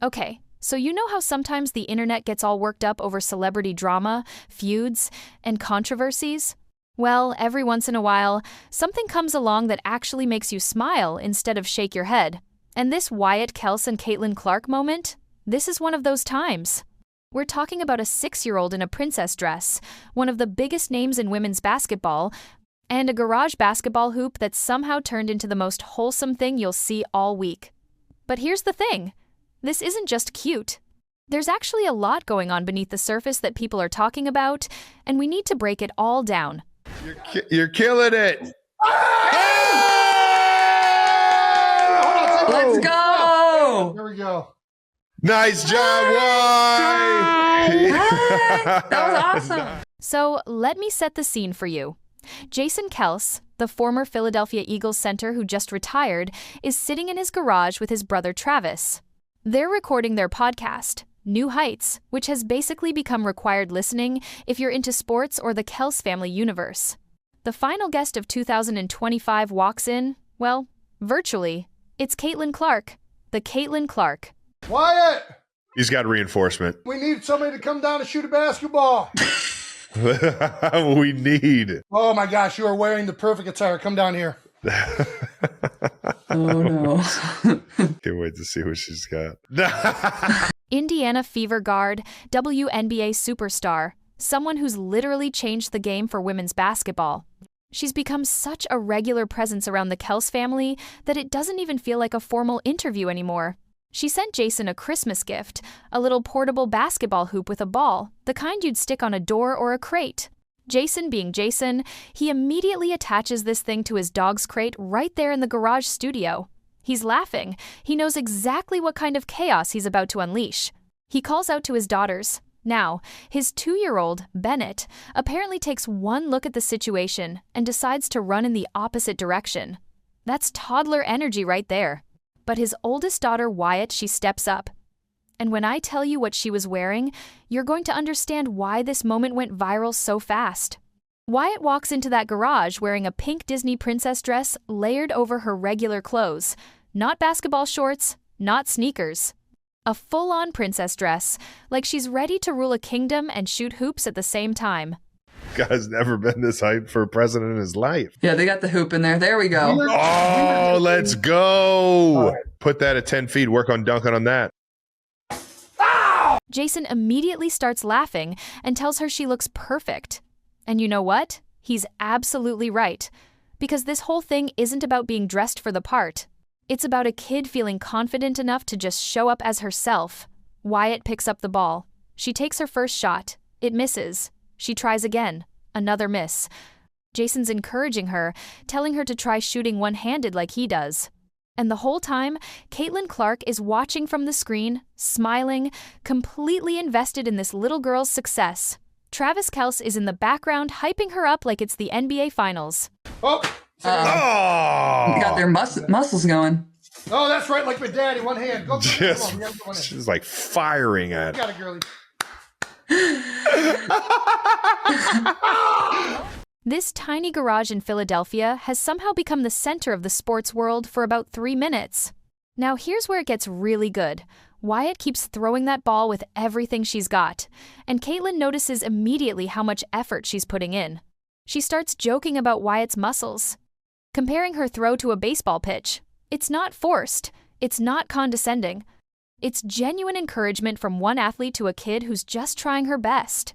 Okay, so you know how sometimes the internet gets all worked up over celebrity drama, feuds, and controversies? Well, every once in a while, something comes along that actually makes you smile instead of shake your head. And this Wyatt Kelce and Caitlin Clark moment? This is one of those times. We're talking about a 6-year-old in a princess dress, one of the biggest names in women's basketball, and a garage basketball hoop that somehow turned into the most wholesome thing you'll see all week. But here's the thing. This isn't just cute. There's actually a lot going on beneath the surface that people are talking about, and we need to break it all down. You're killing it. Let's go. There we go. Nice job, That was awesome. So let me set the scene for you. Jason Kelce, the former Philadelphia Eagles center who just retired, is sitting in his garage with his brother Travis. They're recording their podcast, New Heights, which has basically become required listening if you're into sports or the Kelce family universe. The final guest of 2025 walks in, well, virtually. It's Caitlin Clark, the Caitlin Clark. Wyatt, He's got reinforcement. we need somebody to come down and shoot a basketball. We need. Oh my gosh, you are wearing the perfect attire. Come down here. Oh no. Can't wait to see what she's got. Indiana Fever guard, WNBA superstar, someone who's literally changed the game for women's basketball. She's become such a regular presence around the Kelce family that it doesn't even feel like a formal interview anymore. She sent Jason a Christmas gift, a little portable basketball hoop with a ball, the kind you'd stick on a door or a crate. Jason being Jason, he immediately attaches this thing to his dog's crate right there in the garage studio. He's laughing. He knows exactly what kind of chaos he's about to unleash. He calls out to his daughters. Now, his 2-year-old, Bennett, apparently takes one look at the situation and decides to run in the opposite direction. That's toddler energy right there. But his oldest daughter, Wyatt, she steps up. And when I tell you what she was wearing, you're going to understand why this moment went viral so fast. Wyatt walks into that garage wearing a pink Disney princess dress layered over her regular clothes. Not basketball shorts, not sneakers. A full-on princess dress, like she's ready to rule a kingdom and shoot hoops at the same time. Guy's never been this hyped for a president in his life. Yeah, they got the hoop in there. There we go. Oh, let's go. Put that at 10 feet. Work on dunking on that. Jason immediately starts laughing and tells her she looks perfect. And you know what? He's absolutely right. Because this whole thing isn't about being dressed for the part. It's about a kid feeling confident enough to just show up as herself. Wyatt picks up the ball. She takes her first shot. It misses. She tries again. Another miss. Jason's encouraging her, telling her to try shooting one-handed like he does. And the whole time, Caitlin Clark is watching from the screen, smiling, completely invested in this little girl's success. Travis Kelce is in the background, hyping her up like it's the NBA Finals. Oh, They got their muscles going. oh, that's right, like my daddy. One hand. Go, Just, come on, the other one. she's like firing You at got it, girlie. This tiny garage in Philadelphia has somehow become the center of the sports world for about 3 minutes. Now here's where it gets really good. Wyatt keeps throwing that ball with everything she's got, and Caitlin notices immediately how much effort she's putting in. She starts joking about Wyatt's muscles, comparing her throw to a baseball pitch. It's not forced. It's not condescending. It's genuine encouragement from one athlete to a kid who's just trying her best.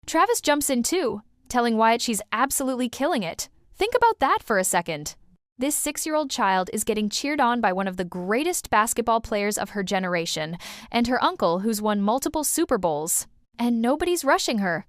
Travis jumps in too, telling Wyatt she's absolutely killing it. Think about that for a second. This 6-year-old child is getting cheered on by one of the greatest basketball players of her generation, and her uncle who's won multiple Super Bowls. And nobody's rushing her.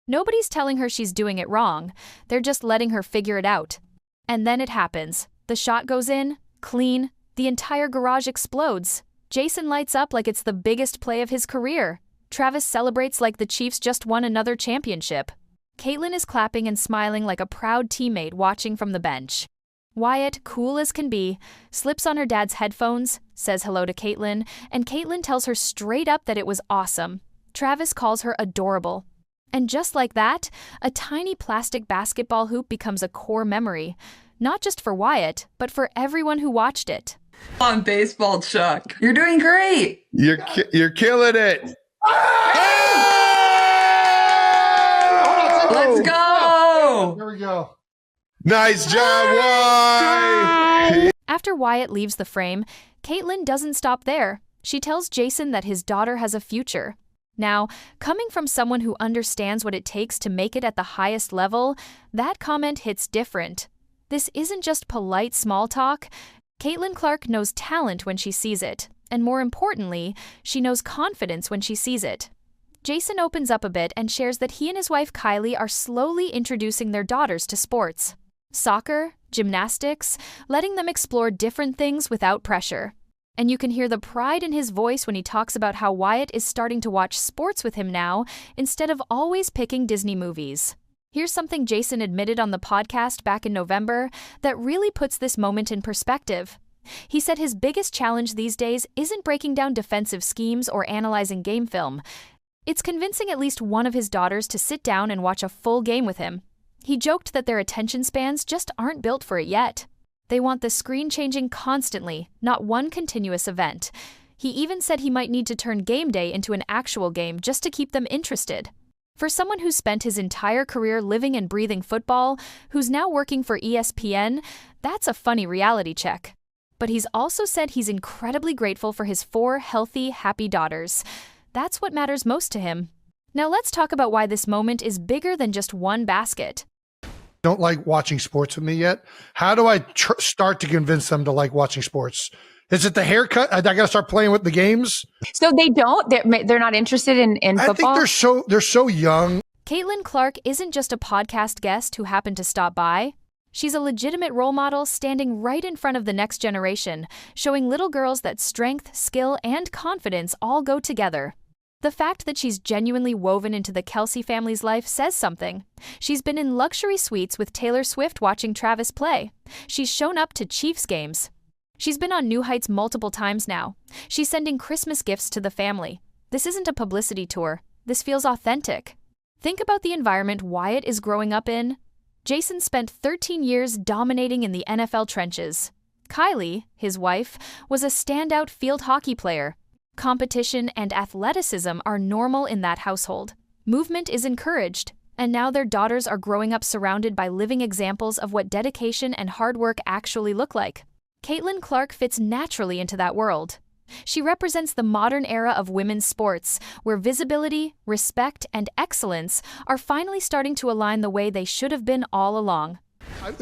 Nobody's telling her she's doing it wrong. They're just letting her figure it out. And then it happens. The shot goes in, clean, the entire garage explodes. Jason lights up like it's the biggest play of his career. Travis celebrates like the Chiefs just won another championship. Caitlin is clapping and smiling like a proud teammate watching from the bench. Wyatt, cool as can be, slips on her dad's headphones, says hello to Caitlin, and Caitlin tells her straight up that it was awesome. Travis calls her adorable. And just like that, a tiny plastic basketball hoop becomes a core memory, not just for Wyatt, but for everyone who watched it. On baseball, Chuck. You're doing great. You're killing it. Let's go. There we go. Nice job, Wyatt. After Wyatt leaves the frame, Caitlin doesn't stop there. She tells Jason that his daughter has a future. Now, coming from someone who understands what it takes to make it at the highest level, that comment hits different. This isn't just polite small talk. Caitlin Clark knows talent when she sees it, and more importantly, she knows confidence when she sees it. Jason opens up a bit and shares that he and his wife Kylie are slowly introducing their daughters to sports. Soccer, gymnastics, letting them explore different things without pressure. And you can hear the pride in his voice when he talks about how Wyatt is starting to watch sports with him now instead of always picking Disney movies. Here's something Jason admitted on the podcast back in November that really puts this moment in perspective. He said his biggest challenge these days isn't breaking down defensive schemes or analyzing game film. It's convincing at least one of his daughters to sit down and watch a full game with him. He joked that their attention spans just aren't built for it yet. They want the screen changing constantly, not one continuous event. He even said he might need to turn game day into an actual game just to keep them interested. For someone who's spent his entire career living and breathing football, who's now working for ESPN, that's a funny reality check. But he's also said he's incredibly grateful for his 4 healthy, happy daughters. That's what matters most to him. Now let's talk about why this moment is bigger than just one basket. Don't like watching sports with me yet. How do I start to convince them to like watching sports? Is it the haircut? I got to start playing with the games. So they don't. They're not interested in football. I think they're so young. Caitlin Clark isn't just a podcast guest who happened to stop by. She's a legitimate role model standing right in front of the next generation, showing little girls that strength, skill, and confidence all go together. The fact that she's genuinely woven into the Kelce family's life says something. She's been in luxury suites with Taylor Swift watching Travis play. She's shown up to Chiefs games. She's been on New Heights multiple times now. She's sending Christmas gifts to the family. This isn't a publicity tour. This feels authentic. Think about the environment Wyatt is growing up in. Jason spent 13 years dominating in the NFL trenches. Kylie, his wife, was a standout field hockey player. Competition and athleticism are normal in that household. Movement is encouraged, and now their daughters are growing up surrounded by living examples of what dedication and hard work actually look like. Caitlin Clark fits naturally into that world. She represents the modern era of women's sports, where visibility, respect, and excellence are finally starting to align the way they should have been all along.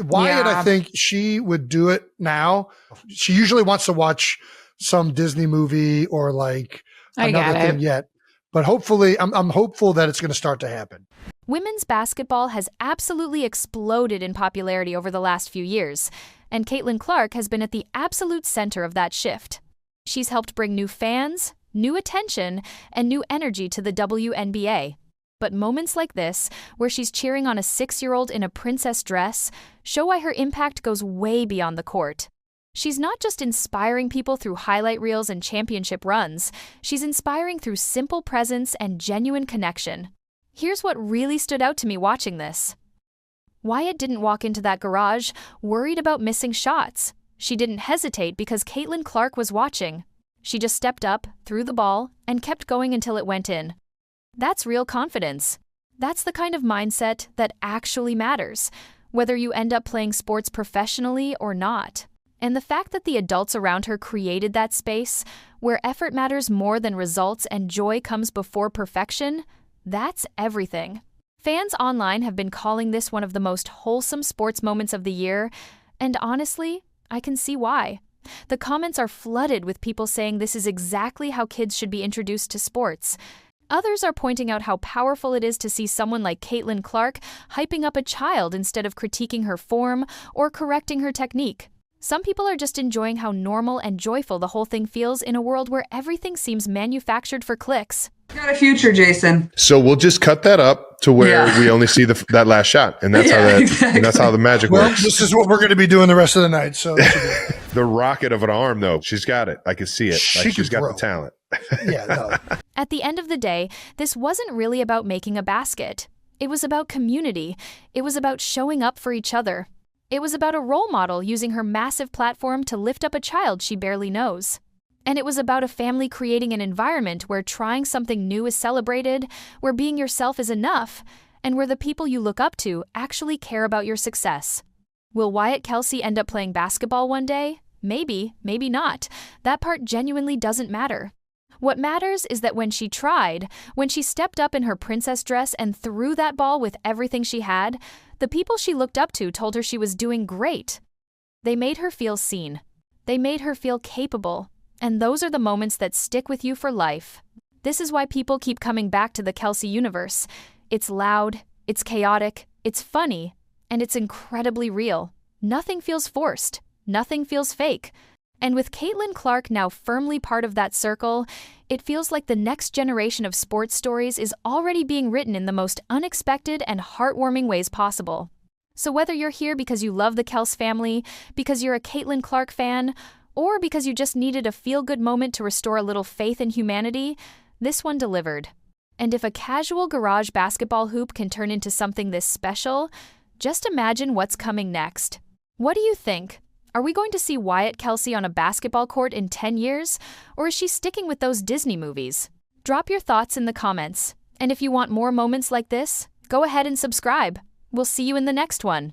Wyatt, I think she would do it now. She usually wants to watch some Disney movie or like another thing yet. But hopefully, I'm hopeful that it's going to start to happen. Women's basketball has absolutely exploded in popularity over the last few years, and Caitlin Clark has been at the absolute center of that shift. She's helped bring new fans, new attention, and new energy to the WNBA. But moments like this, where she's cheering on a 6-year-old in a princess dress, show why her impact goes way beyond the court. She's not just inspiring people through highlight reels and championship runs, she's inspiring through simple presence and genuine connection. Here's what really stood out to me watching this. Wyatt didn't walk into that garage worried about missing shots. She didn't hesitate because Caitlin Clark was watching. She just stepped up, threw the ball, and kept going until it went in. That's real confidence. That's the kind of mindset that actually matters, whether you end up playing sports professionally or not. And the fact that the adults around her created that space, where effort matters more than results and joy comes before perfection, that's everything. Fans online have been calling this one of the most wholesome sports moments of the year, and honestly, I can see why. The comments are flooded with people saying this is exactly how kids should be introduced to sports. Others are pointing out how powerful it is to see someone like Caitlin Clark hyping up a child instead of critiquing her form or correcting her technique. Some people are just enjoying how normal and joyful the whole thing feels in a world where everything seems manufactured for clicks. Got a future, Jason. So we'll just cut that up to where we only see that last shot, and that's and that's how the magic works. This is what we're going to be doing the rest of the night. So the rocket of an arm, though, she's got it. I can see it. She's got the talent. At the end of the day, this wasn't really about making a basket. It was about community. It was about showing up for each other. It was about a role model using her massive platform to lift up a child she barely knows. And it was about a family creating an environment where trying something new is celebrated, where being yourself is enough, and where the people you look up to actually care about your success. Will Wyatt Kelce end up playing basketball one day? Maybe, maybe not. That part genuinely doesn't matter. What matters is that when she tried, when she stepped up in her princess dress and threw that ball with everything she had, the people she looked up to told her she was doing great. They made her feel seen. They made her feel capable. And those are the moments that stick with you for life. This is why people keep coming back to the Kelce universe. It's loud, it's chaotic, it's funny, and it's incredibly real. Nothing feels forced. Nothing feels fake. And with Caitlin Clark now firmly part of that circle, it feels like the next generation of sports stories is already being written in the most unexpected and heartwarming ways possible. So whether you're here because you love the Kelce family, because you're a Caitlin Clark fan, or because you just needed a feel-good moment to restore a little faith in humanity, this one delivered. And if a casual garage basketball hoop can turn into something this special, just imagine what's coming next. What do you think? Are we going to see Wyatt Kelce on a basketball court in 10 years, or is she sticking with those Disney movies? Drop your thoughts in the comments. And if you want more moments like this, go ahead and subscribe. We'll see you in the next one.